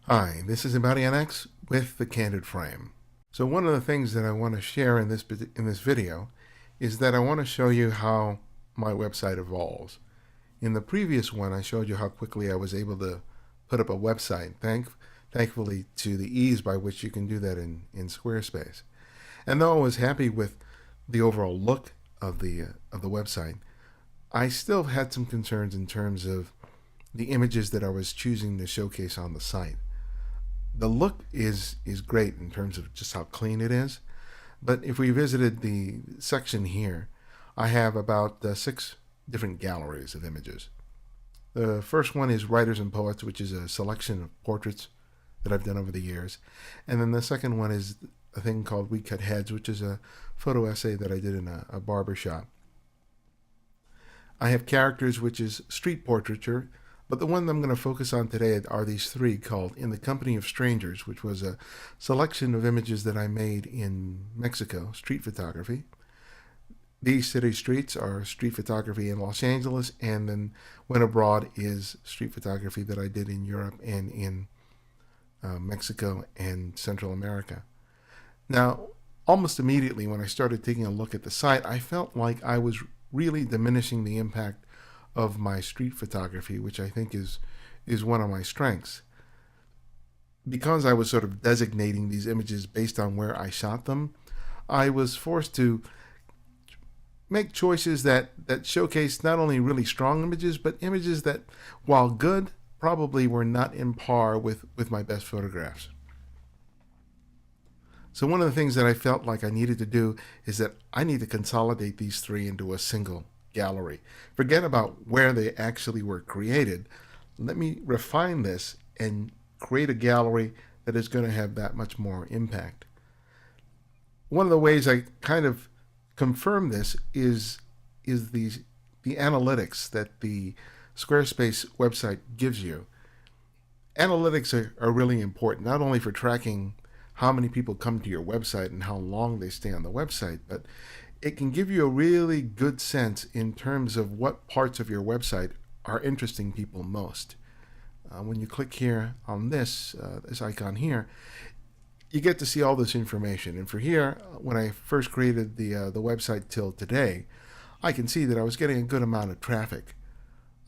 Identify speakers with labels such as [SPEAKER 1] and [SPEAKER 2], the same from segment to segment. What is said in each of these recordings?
[SPEAKER 1] Hi, this is X with the Candid frame. So one of the things that I want to share in this video is that I want to show you how my website evolves. In the previous one, I showed you how quickly I was able to put up a website, thankfully to the ease by which you can do that in Squarespace. And though I was happy with the overall look of the website, I still had some concerns in terms of the images that I was choosing to showcase on the site. The look is great in terms of just how clean it is. But if we visited the section here, I have about 6 different galleries of images. The first one is Writers and Poets, which is a selection of portraits that I've done over the years. And then the second one is a thing called We Cut Heads, which is a photo essay that I did in a barber shop. I have Characters, which is street portraiture, but the one I'm going to focus on today are these 3 called In the Company of Strangers, which was a selection of images that I made in Mexico, street photography. These city streets are street photography in Los Angeles, and then Went Abroad is street photography that I did in Europe and in Mexico and Central America. Now, almost immediately when I started taking a look at the site, I felt like I was really diminishing the impact of my street photography, which I think is one of my strengths. Because I was sort of designating these images based on where I shot them, I was forced to make choices that showcase not only really strong images, but images that, while good, probably were not in par with my best photographs. So one of the things that I felt like I needed to do is that I need to consolidate these 3 into a single gallery. Forget about where they actually were created. Let me refine this and create a gallery that is going to have that much more impact. One of the ways I kind of confirm this is the analytics that the Squarespace website gives you. Analytics are really important, not only for tracking how many people come to your website and how long they stay on the website, but it can give you a really good sense in terms of what parts of your website are interesting people most. When you click here on this icon here, you get to see all this information. And for here, when I first created the website till today, I can see that I was getting a good amount of traffic.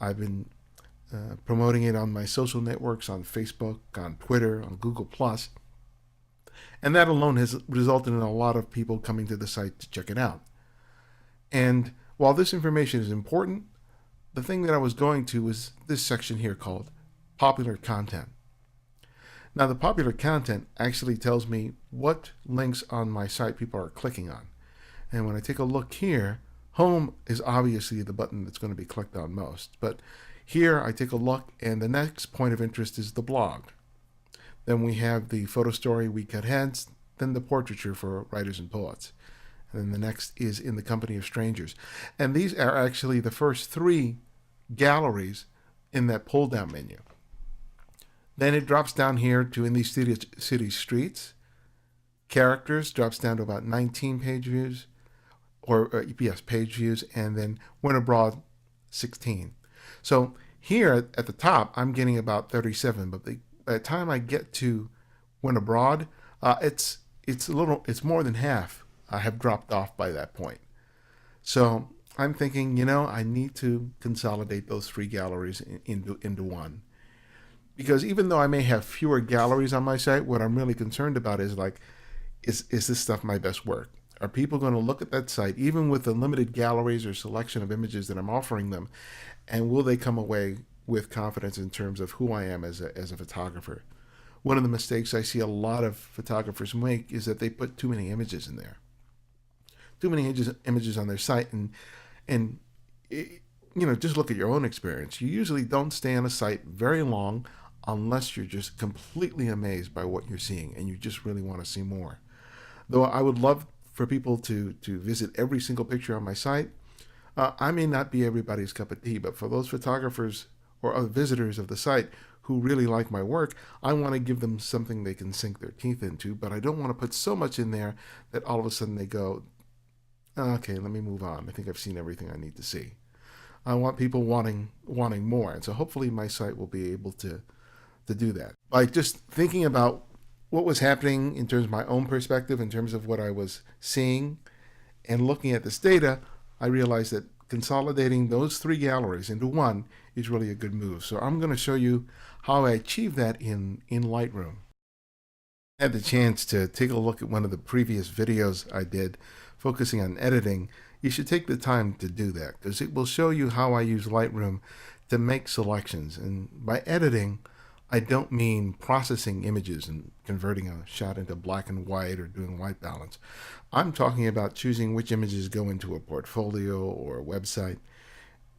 [SPEAKER 1] I've been promoting it on my social networks, on Facebook, on Twitter, on Google+. And that alone has resulted in a lot of people coming to the site to check it out. And while this information is important, the thing that I was going to was this section here called Popular Content. Now, the popular content actually tells me what links on my site people are clicking on. And when I take a look here, Home is obviously the button that's going to be clicked on most. But here I take a look, and the next point of interest is the blog. Then we have the photo story, We Cut Heads, then the portraiture for Writers and Poets. And then the next is In the Company of Strangers. And these are actually the first 3 galleries in that pull-down menu. Then it drops down here to In These City Streets. Characters drops down to about 19 page views, page views, and then Went Abroad, 16. So here at the top, I'm getting about 37, but by the time I get to Went Abroad, it's more than half have dropped off by that point. So I'm thinking, I need to consolidate those 3 galleries into one. Because even though I may have fewer galleries on my site, what I'm really concerned about is is this stuff my best work? Are people going to look at that site, even with the limited galleries or selection of images that I'm offering them, and will they come away with confidence in terms of who I am as a photographer? One of the mistakes I see a lot of photographers make is that they put too many images in there, too many images on their site, and just look at your own experience. You usually don't stay on a site very long unless you're just completely amazed by what you're seeing and you just really want to see more. Though I would love for people to visit every single picture on my site, I may not be everybody's cup of tea, but for those photographers or other visitors of the site who really like my work, I want to give them something they can sink their teeth into, but I don't want to put so much in there that all of a sudden they go, okay, let me move on. I think I've seen everything I need to see. I want people wanting more, and so hopefully my site will be able to to do that. By just thinking about what was happening in terms of my own perspective, in terms of what I was seeing, and looking at this data, I realized that consolidating those three galleries into one is really a good move. So I'm going to show you how I achieved that in Lightroom. I had the chance to take a look at one of the previous videos I did focusing on editing. You should take the time to do that because it will show you how I use Lightroom to make selections. And by editing, I don't mean processing images and converting a shot into black and white or doing white balance. I'm talking about choosing which images go into a portfolio or a website.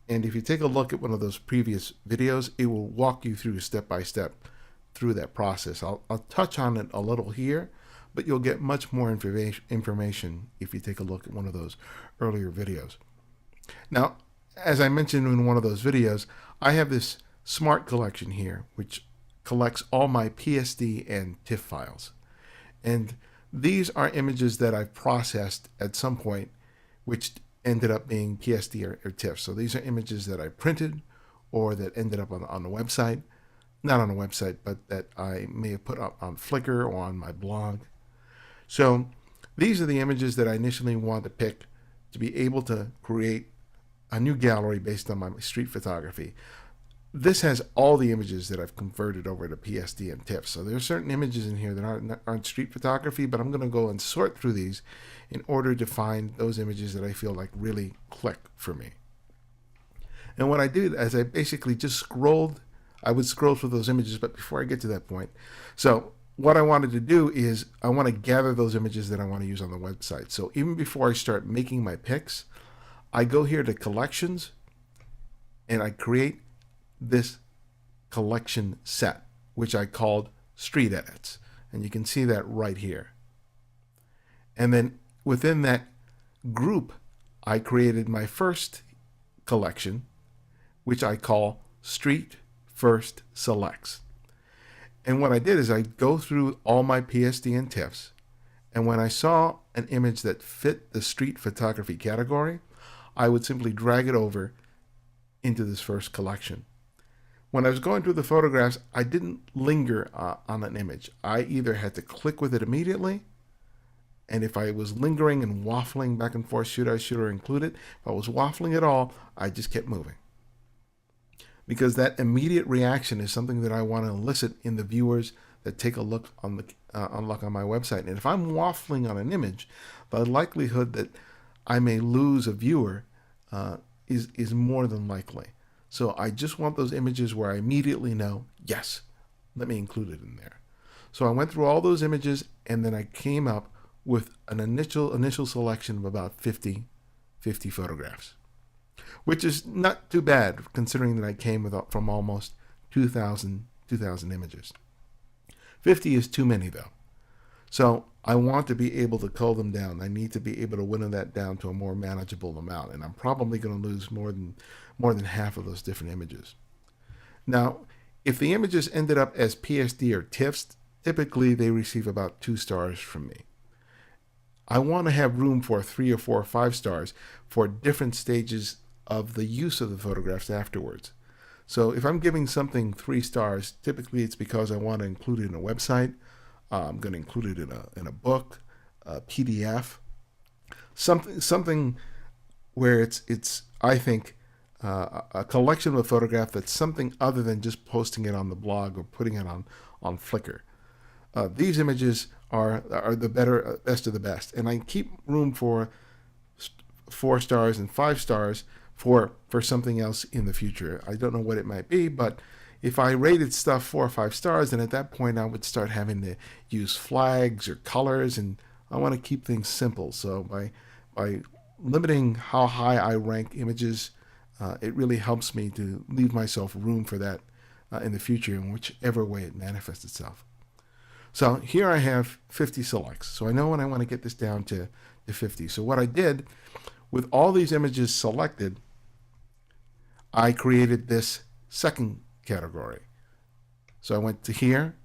[SPEAKER 1] And if you take a look at one of those previous videos, it will walk you through step by step through that process. I'll touch on it a little here, but you'll get much more information if you take a look at one of those earlier videos. Now, as I mentioned in one of those videos, I have this smart collection here, which collects all my PSD and TIFF files. And these are images that I've processed at some point, which ended up being PSD or TIFF. So these are images that I printed or that ended up on the website. Not on a website, but that I may have put up on Flickr or on my blog. So these are the images that I initially wanted to pick to be able to create a new gallery based on my street photography. This has all the images that I've converted over to PSD and TIFF. So there are certain images in here that aren't street photography, but I'm going to go and sort through these in order to find those images that I feel like really click for me. And what I did is I basically just I would scroll through those images, but before I get to that point, so what I wanted to do is I want to gather those images that I want to use on the website. So even before I start making my picks, I go here to collections and I create this collection set, which I called street edits. And you can see that right here. And then within that group, I created my first collection, which I call street first selects. And what I did is I go through all my PSD and TIFFs, and when I saw an image that fit the street photography category, I would simply drag it over into this first collection. When I was going through the photographs, I didn't linger on an image. I either had to click with it immediately, and if I was lingering and waffling back and forth, should I include it? If I was waffling at all, I just kept moving. Because that immediate reaction is something that I want to elicit in the viewers that take a look on my website. And if I'm waffling on an image, the likelihood that I may lose a viewer is more than likely. So I just want those images where I immediately know, yes, let me include it in there. So I went through all those images, and then I came up with an initial selection of about 50 photographs, which is not too bad considering that I came from almost 2,000 images. 50 is too many though. So I want to be able to cull them down. I need to be able to winnow that down to a more manageable amount, and I'm probably going to lose more than half of those different images. Now, if the images ended up as PSD or TIFFs, typically they receive about 2 stars from me. I want to have room for 3 or 4 or 5 stars for different stages of the use of the photographs afterwards. So if I'm giving something 3 stars, typically it's because I want to include it in a website. I'm going to include it in a book, a PDF, something where it's I think a collection of a photograph that's something other than just posting it on the blog or putting it on Flickr. These images are the best of the best, and I keep room for 4 stars and 5 stars for something else in the future. I don't know what it might be, but if I rated stuff 4 or 5 stars, then at that point I would start having to use flags or colors, and I want to keep things simple. So by limiting how high I rank images, it really helps me to leave myself room for that in the future in whichever way it manifests itself. So here I have 50 selects. So I know when I want to get this down to 50. So what I did, with all these images selected, I created this second category. So I went to here,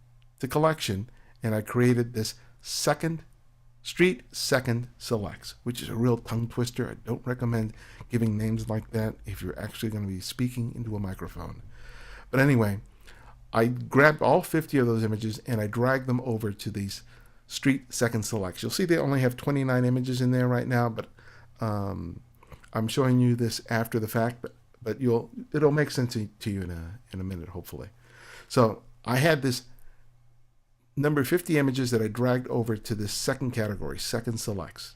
[SPEAKER 1] to collection, and I created this street second selects, which is a real tongue twister. I don't recommend giving names like that if you're actually going to be speaking into a microphone. But anyway, I grabbed all 50 of those images and I dragged them over to these street second selects. You'll see they only have 29 images in there right now, but I'm showing you this after the fact, but it'll make sense to you in a minute, hopefully. So I had this number 50 images that I dragged over to this second category, second selects.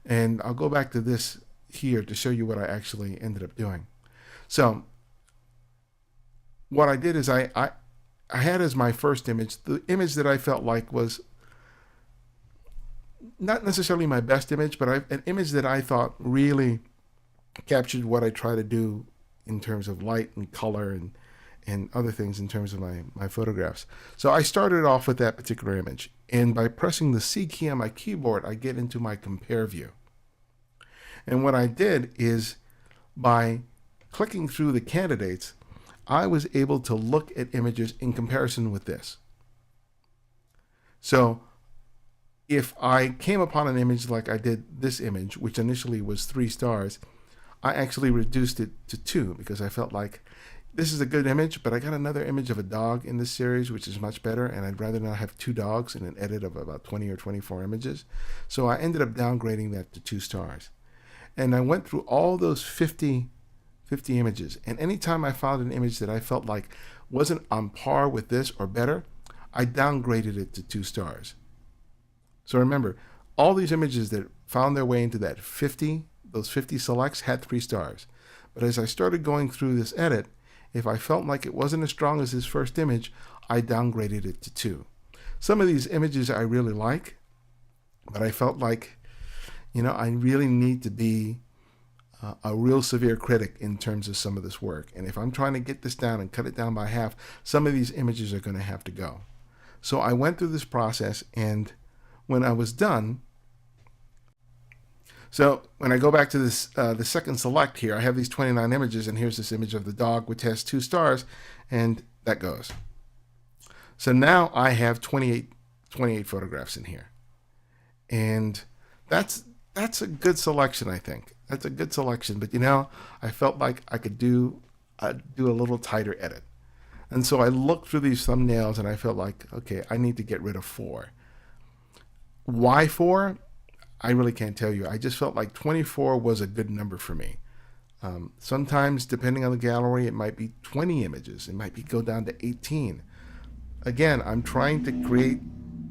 [SPEAKER 1] And I'll go back to this here to show you what I actually ended up doing. So what I did is I had as my first image the image that I felt like was not necessarily my best image, but an image that I thought really captured what I try to do in terms of light and color and other things in terms of my photographs. So I started off with that particular image, and by pressing the C key on my keyboard, I get into my compare view. And what I did is, by clicking through the candidates, I was able to look at images in comparison with this. So if I came upon an image like I did this image, which initially was 3 stars, I actually reduced it to 2 because I felt like this is a good image, but I got another image of a dog in this series, which is much better, and I'd rather not have 2 dogs in an edit of about 20 or 24 images. So I ended up downgrading that to 2 stars. And I went through all those 50 images, and anytime I found an image that I felt like wasn't on par with this or better, I downgraded it to 2 stars. So remember, all these images that found their way into that those 50 selects had 3 stars. But as I started going through this edit, if I felt like it wasn't as strong as this first image, I downgraded it to 2. Some of these images I really like, but I felt like, I really need to be a real severe critic in terms of some of this work. And if I'm trying to get this down and cut it down by half, some of these images are going to have to go. So I went through this process, and when I was done, so when I go back to this, the second select here, I have these 29 images, and here's this image of the dog, which has 2 stars, and that goes. So now I have 28 photographs in here. And that's a good selection, I think. That's a good selection, but I felt like I could do a little tighter edit. And so I looked through these thumbnails and I felt like, okay, I need to get rid of 4. Why 4? I really can't tell you. I just felt like 24 was a good number for me. Sometimes, depending on the gallery, it might be 20 images. It might go down to 18. Again, I'm trying to create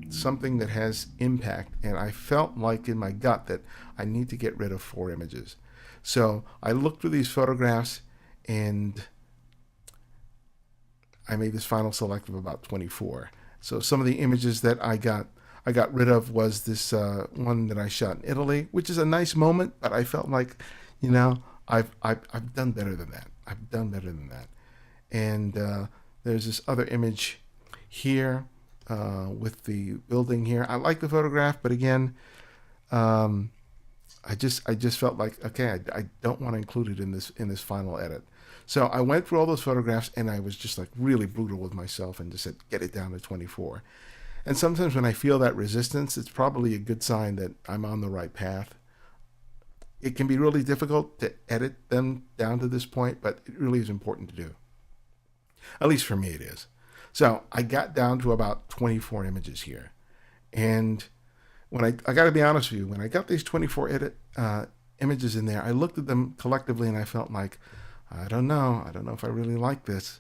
[SPEAKER 1] something that has impact, and I felt like in my gut that I need to get rid of 4 images. So I looked through these photographs and I made this final select of about 24. So some of the images that I got rid of was this one that I shot in Italy, which is a nice moment, but I felt like, I've done better than that. I've done better than that. And there's this other image here with the building here. I like the photograph, but again, I just felt like, okay, I don't want to include it in this final edit. So I went through all those photographs, and I was just like really brutal with myself and just said, get it down to 24. And sometimes when I feel that resistance, it's probably a good sign that I'm on the right path. It can be really difficult to edit them down to this point, but it really is important to do. At least for me it is. So I got down to about 24 images here. And when I got to be honest with you, when I got these 24 images in there, I looked at them collectively and I felt like, I don't know if I really like this.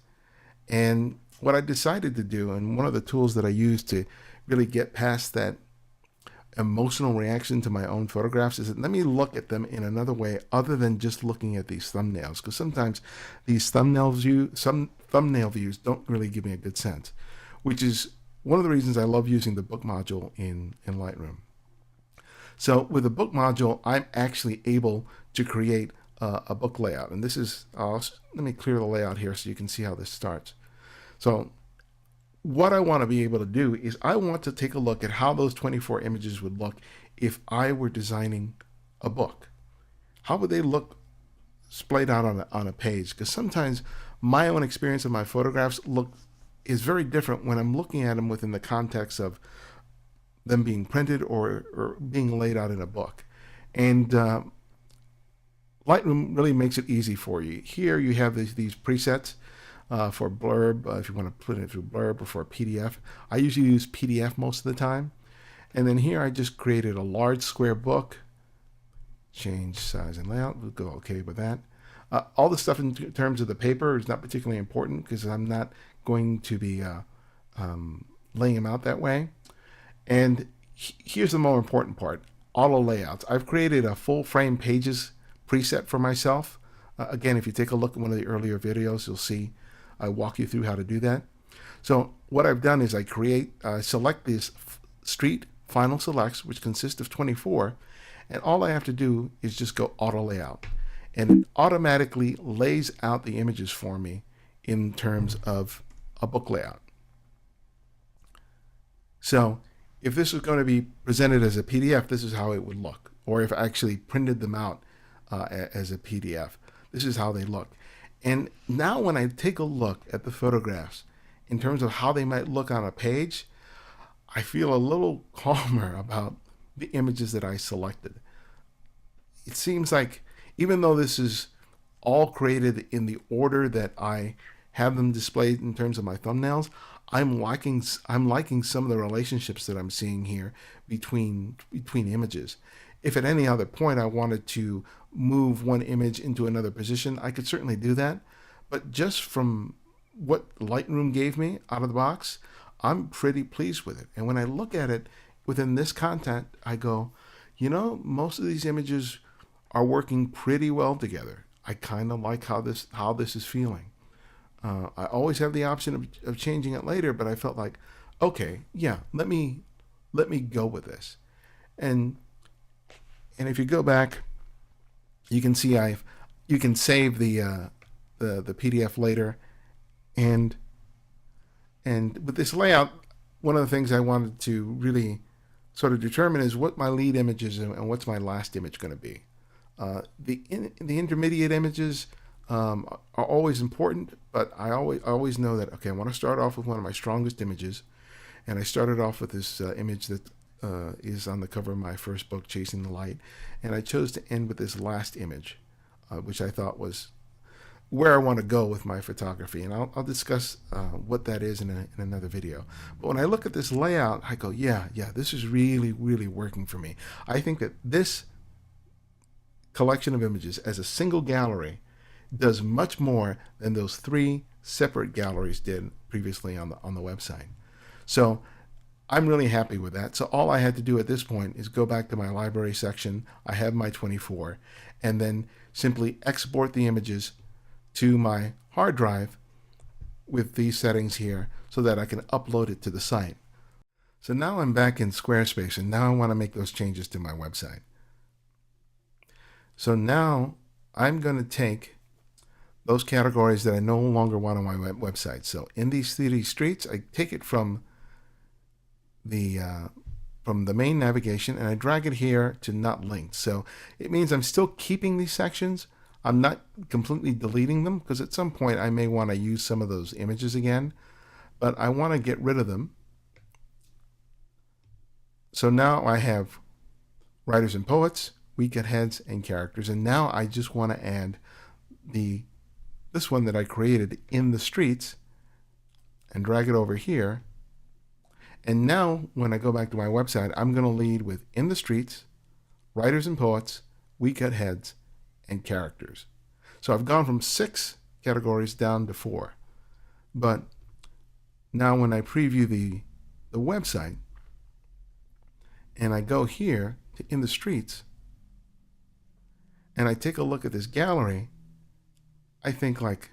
[SPEAKER 1] And what I decided to do, and one of the tools that I use to really get past that emotional reaction to my own photographs, is that let me look at them in another way other than just looking at these thumbnails, because sometimes these thumbnail views don't really give me a good sense, which is one of the reasons I love using the book module in Lightroom. So with the book module, I'm actually able to create a book layout, and this is let me clear the layout here so you can see how this starts. So what I want to be able to do is I want to take a look at how those 24 images would look if I were designing a book. How would they look splayed out on a page? Because sometimes my own experience of my photographs is very different when I'm looking at them within the context of them being printed or being laid out in a book. And Lightroom really makes it easy for you. Here you have these presets. for blurb, if you want to put it through blurb or for a PDF. I usually use PDF most of the time. And then here I just created a large square book. Change size and layout. We'll go okay with that. All the stuff in terms of the paper is not particularly important because I'm not going to be laying them out that way. And here's the more important part, auto layouts. I've created a full frame pages preset for myself. Again, if you take a look at one of the earlier videos, you'll see I walk you through how to do that. So what I've done is I select these street final selects, which consist of 24, and all I have to do is just go auto layout. And it automatically lays out the images for me in terms of a book layout. So if this was going to be presented as a PDF, this is how it would look. Or if I actually printed them out as a PDF, this is how they look. And now when I take a look at the photographs in terms of how they might look on a page, I feel a little calmer about the images that I selected. It seems like even though this is all created in the order that I have them displayed in terms of my thumbnails, I'm liking some of the relationships that I'm seeing here between images. If at any other point I wanted to move one image into another position, I could certainly do that. But just from what Lightroom gave me out of the box, I'm pretty pleased with it. And when I look at it within this content, I go, you know, most of these images are working pretty well together. I kind of like how this is feeling. I always have the option of changing it later, but I felt like, okay, yeah, let me go with this. And if you go back, you can see you can save the PDF later, and with this layout, one of the things I wanted to really sort of determine is what my lead image is and what's my last image going to be. The intermediate images are always important, but I always know that, okay, I want to start off with one of my strongest images, and I started off with this image that is on the cover of my first book, Chasing the Light, and I chose to end with this last image, which I thought was where I want to go with my photography, and I'll discuss what that is in another video. But when I look at this layout, I go, yeah, this is really, really working for me. I think that this collection of images as a single gallery does much more than those 3 separate galleries did previously on the website. So I'm really happy with that. So all I had to do at this point is go back to my library section. I have my 24, and then simply export the images to my hard drive with these settings here so that I can upload it to the site. So now I'm back in Squarespace, and now I want to make those changes to my website. So now I'm going to take those categories that I no longer want on my website. So in these 3D streets, I take it from the main navigation, and I drag it here to not linked. So it means I'm still keeping these sections. I'm not completely deleting them, because at some point I may want to use some of those images again, but I want to get rid of them. So now I have writers and poets, week at heads, and characters, and now I just want to add this one that I created in the streets and drag it over here. And now when I go back to my website, I'm going to lead with in the streets, writers and poets, week at heads, and characters. So I've gone from 6 categories down to 4. But now when I preview the website and I go here to in the streets and I take a look at this gallery, I think like,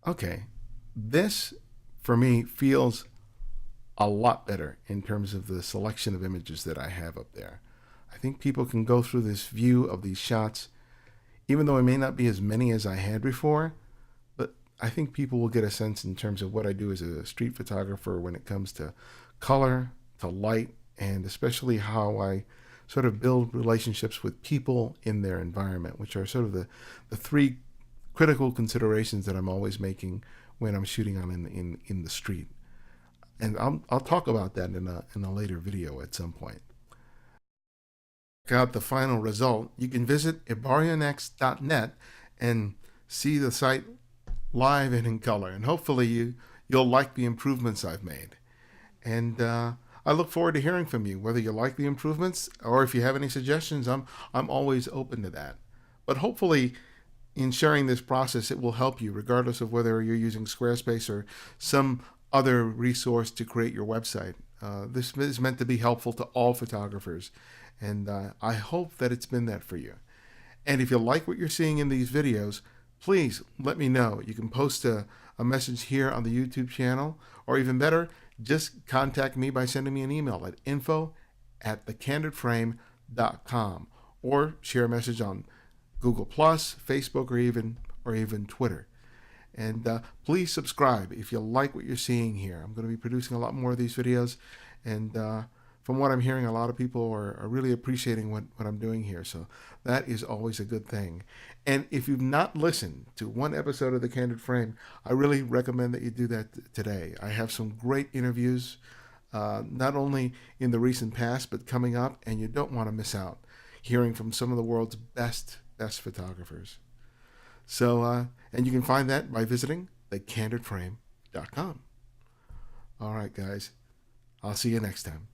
[SPEAKER 1] okay, this for me feels a lot better in terms of the selection of images that I have up there. I think people can go through this view of these shots, even though it may not be as many as I had before, but I think people will get a sense in terms of what I do as a street photographer when it comes to color, to light, and especially how I sort of build relationships with people in their environment, which are sort of the 3 critical considerations that I'm always making when I'm shooting on in the street. And I'll talk about that in a later video at some point. Check out the final result. You can visit ibarionex.net and see the site live and in color. And hopefully you'll like the improvements I've made. And I look forward to hearing from you, whether you like the improvements or if you have any suggestions. I'm always open to that. But hopefully, in sharing this process, it will help you, regardless of whether you're using Squarespace or some other resource to create your website. This is meant to be helpful to all photographers, and I hope that it's been that for you. And if you like what you're seeing in these videos, please let me know. You can post a message here on the YouTube channel, or even better, just contact me by sending me an email at info@thecandidframe.com, or share a message on Google+, Facebook, or even Twitter. And please subscribe if you like what you're seeing here. I'm going to be producing a lot more of these videos, and from what I'm hearing, a lot of people are really appreciating what I'm doing here, so that is always a good thing. And if you've not listened to one episode of The Candid Frame, I really recommend that you do that today. I have some great interviews, not only in the recent past, but coming up, and you don't want to miss out hearing from some of the world's best photographers. So, and you can find that by visiting thecandidframe.com. All right, guys. I'll see you next time.